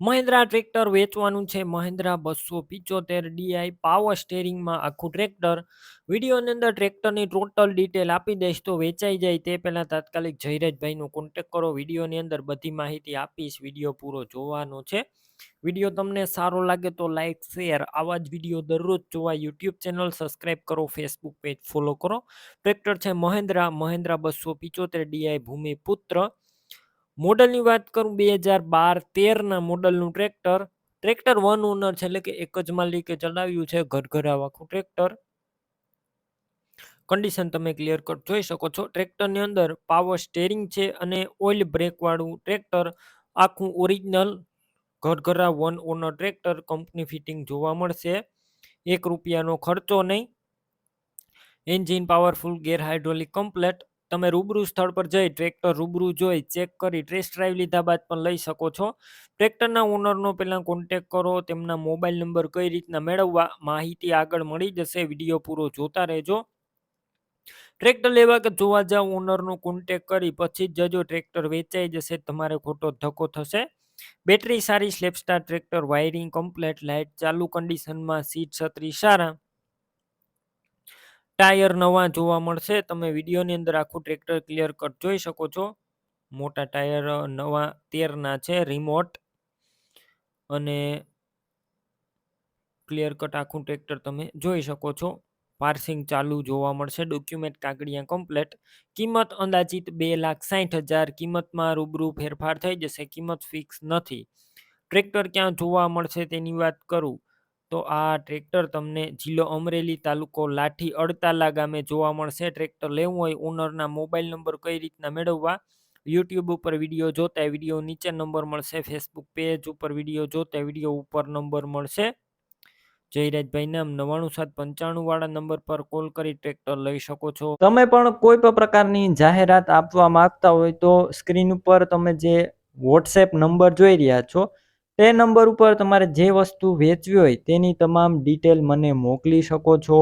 Mahindra tractor વેચવાનું છે. Mahindra 275 D I power સ્ટેરિંગમાં આખું ટ્રેક્ટર. વિડીયોની અંદર ટ્રેક્ટરની ટોટલ ડિટેલ આપી દઈશ, તો વેચાઈ જાય તે પહેલાં તાત્કાલિક જયરાજભાઈનો કોન્ટેક કરો. વિડીયોની અંદર બધી માહિતી આપીશ. વિડીયો પૂરો જોવાનો છે. વિડીયો તમને સારો લાગે તો લાઇક શેર, આવા જ વિડીયો દરરોજ જોવા યુટ્યુબ ચેનલ સબસ્ક્રાઈબ કરો, ફેસબુક પેજ ફોલો કરો. ટ્રેક્ટર છે મહિન્દ્રા 275 ડીઆઈ ભૂમિપુત્ર. મોડલની વાત કરું 2012-13ના મોડલનું ટ્રેક્ટર. ટ્રેક્ટર વન ઓનર છે, એટલે કે એક જ માલિકે ચલાવ્યું છે. ઘરઘરાવ આખું ટ્રેક્ટર. કન્ડિશન તમે ક્લિયર કટ જોઈ શકો છો. ટ્રેક્ટરની અંદર પાવર સ્ટેરિંગ છે અને ઓઇલ બ્રેક વાળું ટ્રેક્ટર. આખું ઓરિજિનલ ઘરઘરા one owner tractor. Company fitting જોવા મળશે. ₹1નો ખર્ચો નહીં. Engine powerful, gear hydraulic complete. તમે રૂબરૂ સ્થળ પર જઈ ટ્રેક્ટર રૂબરૂ જોઈ ચેક કરી ટેસ્ટ ડ્રાઈવ લીધા બાદ પણ લઈ શકો છો. ટ્રેક્ટરના ઓનરનો પહેલાં કોન્ટેક કરો. તેમના મોબાઈલ નંબર કઈ રીતના મેળવવા માહિતી આગળ મળી જશે. વિડીયો પૂરો જોતા રહેજો. ટ્રેક્ટર લેવા કે જોવા જાવ, ઓનરનો કોન્ટેક કરી પછી જ જજો. ટ્રેક્ટર વેચાઈ જશે, તમારે ખોટો ધક્કો થશે. બેટરી સારી, સ્લેપસ્ટાર ટ્રેક્ટર, વાયરિંગ કમ્પ્લેટ, લાઇટ ચાલુ કન્ડિશનમાં, સીટ છત્રી સારા, ટાયર નવા જોવા મળશે. તમે વિડીયોની અંદર આખું ટ્રેક્ટર ક્લિયર કટ જોઈ શકો છો. મોટા ટાયર નવા 13ના છે, રિમોટ અને ક્લિયર કટ આખું ટ્રેક્ટર તમે જોઈ શકો છો. પાર્સિંગ ચાલુ જોવા મળશે. ડોક્યુમેન્ટ કાગળિયા કમ્પ્લેટ. કિંમત અંદાજિત 2,60,000. કિંમતમાં રૂબરૂ ફેરફાર થઈ જશે. કિંમત ફિક્સ નથી. ટ્રેક્ટર ક્યાં જોવા મળશે તેની વાત કરું તો આ ટ્રેક્ટર તમને જિલ્લો અમરેલી, તાલુકો લાઠી, અડતાલા ગામે જોવા મળશે. ટ્રેક્ટર લેવું હોય, ઓનરના મોબાઈલ નંબર કઈ રીતના મેળવવા, યુટ્યુબ ઉપર વિડીયો જોતા વિડીયો નીચે નંબર મળશે. ફેસબુક પેજ ઉપર વિડીયો જોતા વિડીયો ઉપર નંબર મળશે. જયરાજભાઈ નામ 99795 વાળા નંબર પર કોલ કરી ટ્રેક્ટર લઈ શકો છો. તમે પણ કોઈ પણ પ્રકારની જાહેરાત આપવા માંગતા હોય તો સ્ક્રીન ઉપર તમે જે વોટ્સએપ નંબર જોઈ રહ્યા છો તે નંબર ઉપર તમારે જે વસ્તુ વેચવી હોય તેની તમામ ડિટેલ મને મોકલી શકો છો.